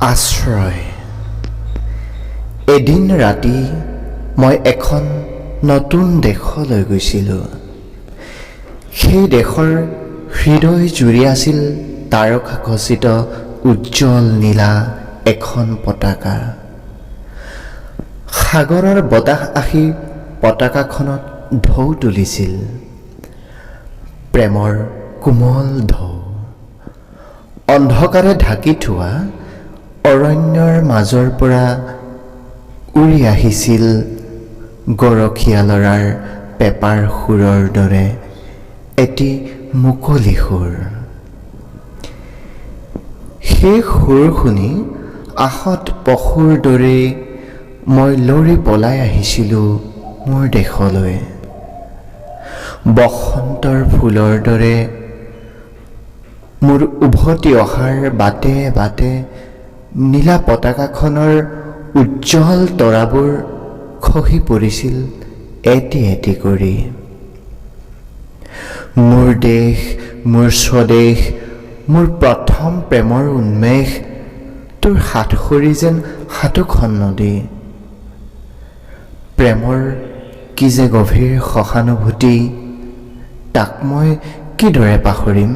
আশ্ৰয়। এদিন ৰাতি মই এখন নতুন দেশলৈ গৈছিলোঁ। সেই দেশৰ হৃদয় জুৰি আছিল তাৰকাখচিত উজ্জ্বল নীলা এখন পতাকা। সাগৰৰ বতাহ আহি পতাকাখনত ঢৌ তুলিছিল, প্ৰেমৰ কোমল ঢৌ। অন্ধকাৰে ঢাকি থোৱা অৰণ্যৰ মাজৰ পৰা উৰি আহিছিল গৰখীয়া ল'ৰাৰ পেঁপাৰ সুৰৰ দৰে এটি মুকলি সুৰ। সেই সুৰ শুনি আহত পশুৰ দৰে মই লৰি পলাই আহিছিলোঁ মোৰ দেশলৈ। বসন্তৰ ফুলৰ দৰে মোৰ উভতি অহাৰ বাটে বাটে নীলা পতাকাখনৰ উজ্জ্বল তৰাবোৰ খহি পৰিছিল এটি এটি কৰি। মোৰ দেশ, মোৰ স্বদেশ, মোৰ প্ৰথম প্ৰেমৰ উন্মেষ, তোৰ হাতখৰি যেন হাতোখন নদী। প্ৰেমৰ কি যে গভীৰ সহানুভূতি, তাক মই কিদৰে পাহৰিম।